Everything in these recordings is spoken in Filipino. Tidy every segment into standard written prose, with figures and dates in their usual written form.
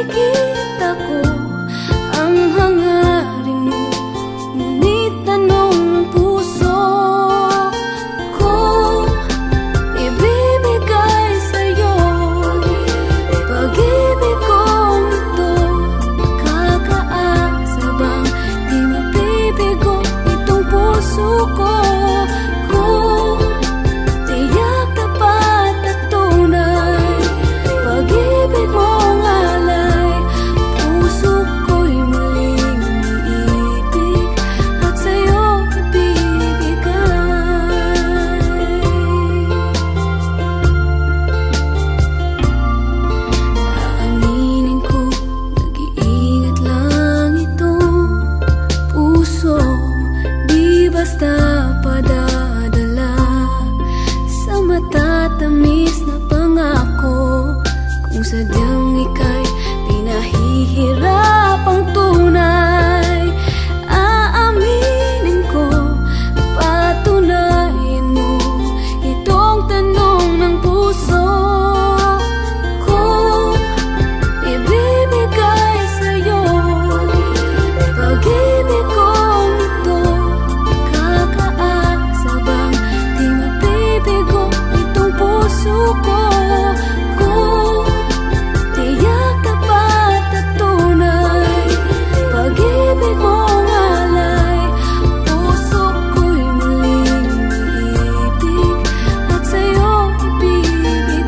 nakikita ko ang hangarin mo, ngunit tanong ng puso ko, ibibigay sa'yo pag-ibig kong ito. Makakaasa bang di mabibigo itong puso ko? Kung tiyak, tapat at tunay, pag-ibig mong alay, puso ko'y muling iibig at sa'yo ibibigay. Aaminin ko, nag-iingat lang itong puso, di basta padadala sa matatamis na pangako. Kung sadyang ika'y pinahihirapang tunay, aaminin ko, patunayan mo itong tanong ng puso. Kung ibibigay sa'yo pag-ibig kong ito, kakaasa bang di mabibigo itong puso ko? Kung tiyak, tapat at tunay, pag-ibig mong alay, puso ko'y muling iibig at sa'yo ibibigay.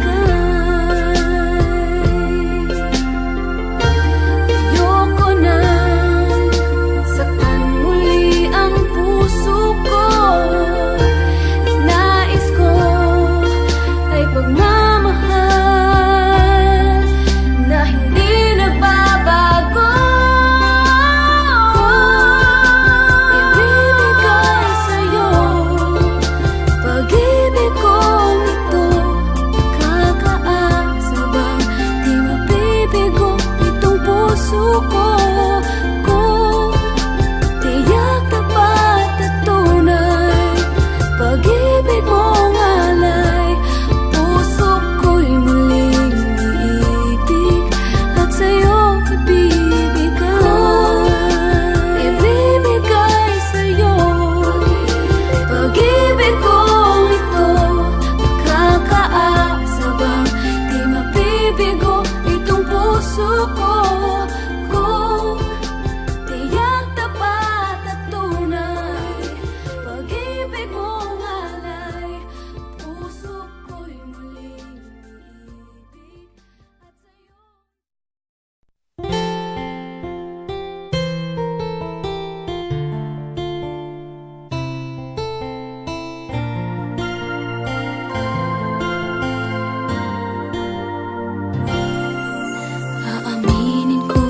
Ayoko nang saktan muli ang puso ko. Nais ko ay pagmamahal na hindi nagbabago. Ibibigay sa'yo pag-ibig kong ito, kakaasa bang di mabibigo itong puso ko? Kung tiyak, tapat at tunay, pag-ibig mong alay, puso ko'y muling iibig at sa'yo ibibigay. Ibibigay sa'yo pag-ibig kong ito, makakaasa bang di mabibigo itong puso ko? Kung tiyak, tapat at tunay, pag-ibig mong alay, puso ko'y muling iibig at sa'yo. Aaminin ko,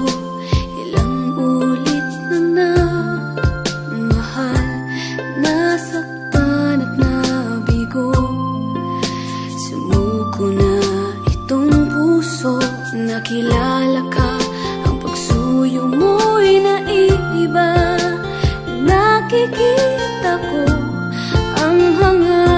ilang ulit na mahal, nasaktan at nabigo. Sumuko na itong puso, nakilala ka, ang pagsuyo mo'y naiiba. Nakikita ko ang hangarin